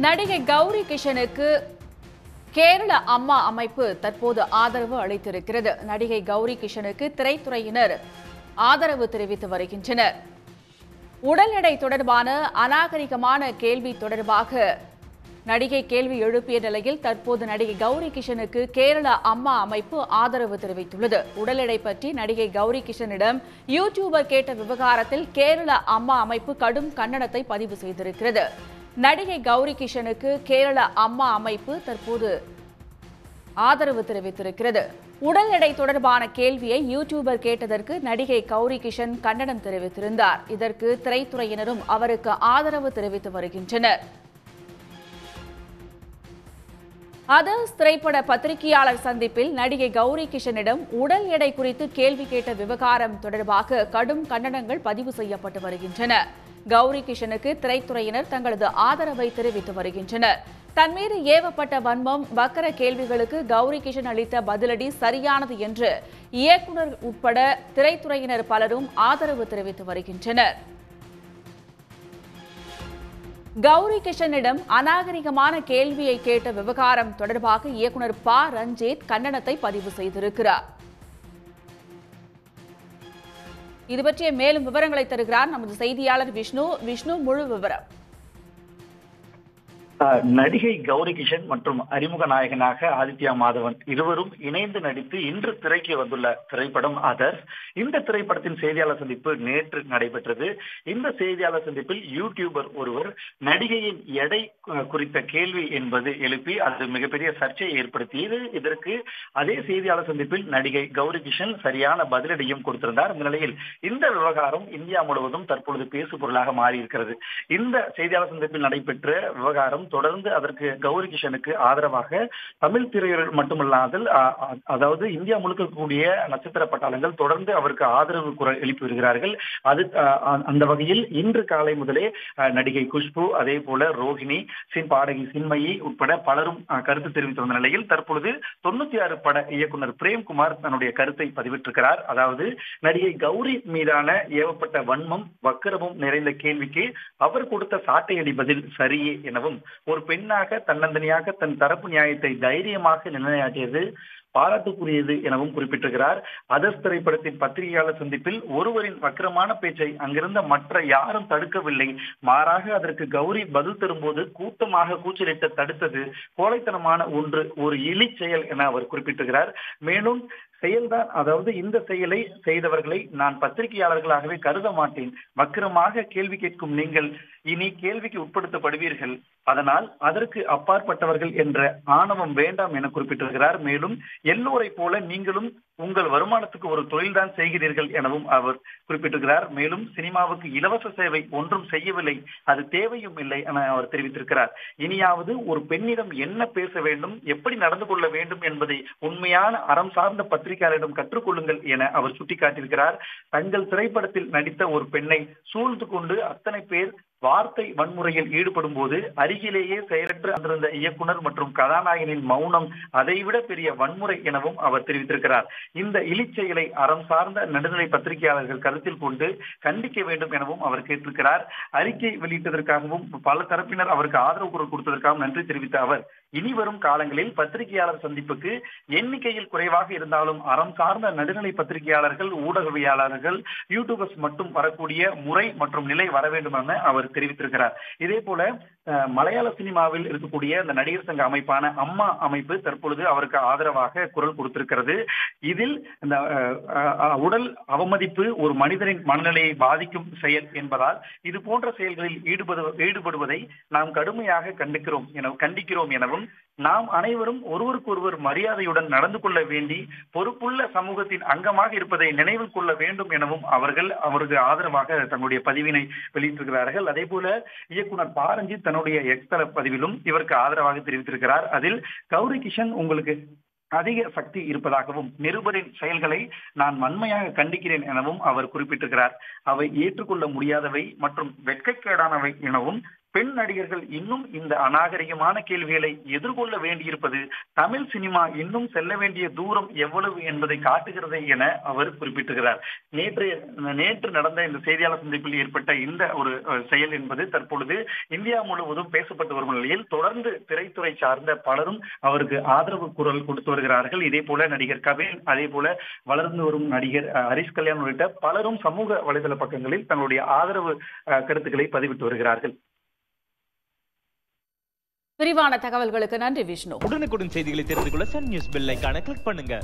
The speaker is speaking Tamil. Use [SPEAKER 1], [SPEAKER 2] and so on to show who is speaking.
[SPEAKER 1] நடிகை கௌரி கிஷனுக்கு கேரள அம்மா அமைப்பு தற்போது ஆதரவு அளித்திருக்கிறது. நடிகை கௌரி கிஷனுக்கு திரைத்துறையினர் ஆதரவு தெரிவித்து வருகின்றனர். உடல் எடை தொடர்பான அநாகரிகமான கேள்வி தொடர்பாக நடிகை கேள்வி எழுப்பிய நிலையில் தற்போது நடிகை கௌரி கிஷனுக்கு கேரள அம்மா அமைப்பு ஆதரவு தெரிவித்துள்ளது. உடல் எடை பற்றி நடிகை கௌரி கிஷனிடம் யூடியூபர் கேட்ட விவகாரத்தில் கேரள அம்மா அமைப்பு கடும் கண்டனத்தை பதிவு செய்திருக்கிறது. நடிகை கௌரி கிஷனுக்கு கேரள அம்மா அமைப்பு தற்போது ஆதரவு தெரிவித்திருக்கிறது. உடல் எடை தொடர்பான கேள்வியை யூடியூபர் கேட்டதற்கு நடிகை கௌரி கிஷன் கண்டனம் தெரிவித்திருந்தார். இதற்கு திரைத்துறையினரும் அவருக்கு ஆதரவு தெரிவித்து வருகின்றனர். அதர்ஸ் திரைப்பட பத்திரிகையாளர் சந்திப்பில் நடிகை கௌரி கிஷனிடம் உடல் எடை குறித்து கேள்வி கேட்ட விவகாரம் தொடர்பாக கடும் கண்டனங்கள் பதிவு செய்யப்பட்டு வருகின்றன. கௌரி கிஷனுக்கு திரைத்துறையினர் தங்களது ஆதரவை தெரிவித்து வருகின்றனர். தன் மீது ஏவப்பட்ட வன்மம், வக்கர கேள்விகளுக்கு கௌரி கிஷன் அளித்த பதிலடி சரியானது என்று இயக்குநர் உட்பட திரைத்துறையினர் பலரும் ஆதரவு தெரிவித்து வருகின்றனர். கௌரி கிஷனிடம் அநாகரிகமான கேள்வியை கேட்ட விவகாரம் தொடர்பாக இயக்குநர் ப. ரஞ்சித் கண்டனத்தை பதிவு செய்திருக்கிறார். இது பற்றிய மேலும் விவரங்களை தருகிறார் நமது செய்தியாளர் விஷ்ணு. முழு விவரம்.
[SPEAKER 2] நடிகை கௌரி கிஷன் மற்றும் அறிமுக நாயகனாக ஆதித்யா மாதவன் இருவரும் இணைந்து நடித்து இன்று திரைக்கு வந்துள்ள திரைப்படம் அதர்ஸ். இந்த திரைப்படத்தின் செய்தியாளர் சந்திப்பு நேற்று நடைபெற்றது. இந்த செய்தியாளர் சந்திப்பில் யூடியூபர் ஒருவர் நடிகையின் எடை குறித்த கேள்வி என்பது எழுப்பி அது மிகப்பெரிய சர்ச்சையை ஏற்படுத்தியது. இதற்கு அதே செய்தியாளர் சந்திப்பில் நடிகை கௌரி கிஷன் சரியான பதிலடியும் கொடுத்திருந்தார். இந்த நிலையில் இந்த விவகாரம் இந்தியா முழுவதும் தற்பொழுது பேசு பொருளாக மாறியிருக்கிறது. இந்த செய்தியாளர் சந்திப்பில் நடைபெற்ற விவகாரம் தொடர்ந்து அதற்கு கௌரி கிஷனுக்கு ஆதரவாக தமிழ் திரையுறையில் மட்டுமல்லாமல் அதாவது இந்தியா முழுக்க கூடிய நட்சத்திர பட்டாளங்கள் தொடர்ந்து அவருக்கு ஆதரவு குரல் எழுப்பி வருகிறார்கள். அது அந்த வகையில் இன்று காலை முதலே நடிகை குஷ்பு, அதே போல ரோஹிணி, பாடகி சின்மயி உட்பட பலரும் கருத்து தெரிவித்து வந்த நிலையில் தற்பொழுது 96 பட இயக்குனர் பிரேம்குமார் தன்னுடைய கருத்தை பதிவிட்டிருக்கிறார். அதாவது நடிகை கௌரி மீதான ஏவப்பட்ட வன்மம், வக்கரமும் நிறைந்த கேள்விக்கு அவர் கொடுத்த சாட்டையடி பதில் சரியே எனவும், ஒரு பெண்ணாக தன்னந்தனியாக தன் தரப்பு நியாயத்தை தைரியமாக நிலைநாட்டியது பாராட்டுக்குரியது எனவும் குறிப்பிட்டிருக்கிறார். அதர்ஸ் திரைப்படத்தின் பத்திரிகையாளர் சந்திப்பில் ஒருவரின் வக்கரமான பேச்சை அங்கிருந்த மற்ற யாரும் தடுக்கவில்லை. மாறாக அதற்கு கௌரி பதில் தரும்போது கூட்டமாக கூச்சலிட்டு தடுத்தது கோழைத்தனமான ஒரு இழி செயல் என அவர் குறிப்பிட்டிருக்கிறார். மேலும் செயல்தான், அதாவது இந்த செயலை செய்தவர்களை நான் பத்திரிகையாளர்களாகவே கருத மாட்டேன். வக்கிரமாக கேள்வி கேட்கும் நீங்கள் இனி கேள்விக்கு உட்படுத்தப்படுவீர்கள். அதனால் அதற்கு அப்பாற்பட்டவர்கள் என்ற ஆணவம் வேண்டாம் என குறிப்பிட்டிருக்கிறார். மேலும் எல்லோரை போல நீங்களும் உங்கள் வருமானத்துக்கு ஒரு தொழில்தான் செய்கிறீர்கள் எனவும் அவர் குறிப்பிட்டிருக்கிறார். மேலும் சினிமாவுக்கு இலவச சேவை ஒன்றும் செய்யவில்லை, அது தேவையும் இல்லை என அவர் தெரிவித்திருக்கிறார். இனியாவது ஒரு பெண்ணிடம் என்ன பேச வேண்டும், எப்படி நடந்து கொள்ள வேண்டும் என்பதை உண்மையான அறம் சார்ந்த பத்திரிகையாளரிடம் கற்றுக்கொள்ளுங்கள் என அவர் சுட்டிக்காட்டியிருக்கிறார். தங்கள் திரைப்படத்தில் நடித்த ஒரு பெண்ணை சூழ்ந்து கொண்டு அத்தனை பேர் வார்த்தை வன்முறையில் ஈடுபடும் போது அருகிலேயே செயலற்று அமர்ந்த இயக்குனர் மற்றும் கதாநாயகனின் மௌனம் அதைவிட பெரிய வன்முறை எனவும் அவர் தெரிவித்திருக்கிறார். இந்த இழிச்செயலை அறம் சார்ந்த நடுநிலை பத்திரிகையாளர்கள் கருத்தில் கொண்டு கண்டிக்க வேண்டும் எனவும் அவர் கேட்டிருக்கிறார். அறிக்கை வெளியிட்டதற்காகவும் பல தரப்பினர் அவருக்கு ஆதரவு குரல் கொடுத்ததற்காகவும் நன்றி தெரிவித்த அவர் இனி வரும் காலங்களில் பத்திரிகையாளர் சந்திப்புக்கு எண்ணிக்கையில் குறைவாக இருந்தாலும் அறம் சார்ந்த நடுநிலை பத்திரிகையாளர்கள், ஊடகவியலாளர்கள், யூடியூபர்ஸ் மட்டும் வரக்கூடிய முறை மற்றும் நிலை வர வேண்டும் என அவர் தெரிவித்திருக்கிறார். இதே போல மலையாள சினிமாவில் இருக்கக்கூடிய அந்த நடிகர் சங்க அமைப்பான அம்மா அமைப்பு தற்பொழுது அவருக்கு ஆதரவாக குரல் கொடுத்திருக்கிறது. இதில் இந்த உடல் அவமதிப்பு ஒரு மனிதனின் மனநிலையை பாதிக்கும் செயல் என்பதால் இது போன்ற செயல்களில் ஈடுபடுவதை நாம் கடுமையாக கண்டிக்கிறோம் எனவும், நாம் அனைவரும் ஒருவருக்கொருவர் மரியாதையுடன் நடந்து கொள்ள வேண்டி பொறுப்புள்ள சமூகத்தின் அங்கமாக இருப்பதை நினைவில் கொள்ள வேண்டும் எனவும் அவருக்கு ஆதரவாக தன்னுடைய பதிவினை வெளியிட்டிருக்கிறார்கள். அதே போல இயக்குனர் ப. ரஞ்சித் தன்னுடைய எக்ஸ்தல பதிவிலும் இவருக்கு ஆதரவாக தெரிவித்திருக்கிறார். அதில் கௌரி கிஷன் உங்களுக்கு அதிக சக்தி இருப்பதாகவும், நிருபரின் செயல்களை நான் வன்மையாக கண்டிக்கிறேன் எனவும் அவர் குறிப்பிட்டிருக்கிறார். அவை ஏற்றுக்கொள்ள முடியாதவை மற்றும் வெட்கக்கேடானவை எனவும், பெண் நடிகர்கள் இன்னும் இந்த அநாகரிகமான கேள்விகளை எதிர்கொள்ள வேண்டியிருப்பது தமிழ் சினிமா இன்னும் செல்ல வேண்டிய தூரம் எவ்வளவு என்பதை காட்டுகிறது என அவர் குறிப்பிட்டிருக்கிறார். நேற்று நடந்த இந்த செய்தியாளர் சந்திப்பில் ஏற்பட்ட இந்த ஒரு செயல் என்பது தற்பொழுது இந்தியா முழுவதும் பேசப்பட்டு வரும் நிலையில் தொடர்ந்து திரைத்துறை சார்ந்த பலரும் அவருக்கு ஆதரவு குரல் கொடுத்து வருகிறார்கள். இதே போல நடிகர் கவின், அதே போல வளர்ந்து வரும் நடிகர் ஹரிஷ் கல்யாண் உள்ளிட்ட பலரும் சமூக வலைதள பக்கங்களில் தங்களுடைய ஆதரவு கருத்துக்களை பதிவிட்டு வருகிறார்கள்.
[SPEAKER 1] விரிவான தகவல்களுக்கு நன்றி விஷ்ணு.
[SPEAKER 3] உடனுக்குடன் செய்திகளை தெரிந்து கொள்ள சன் நியூஸ் பெல் ஐகானை கிளிக் பண்ணுங்க.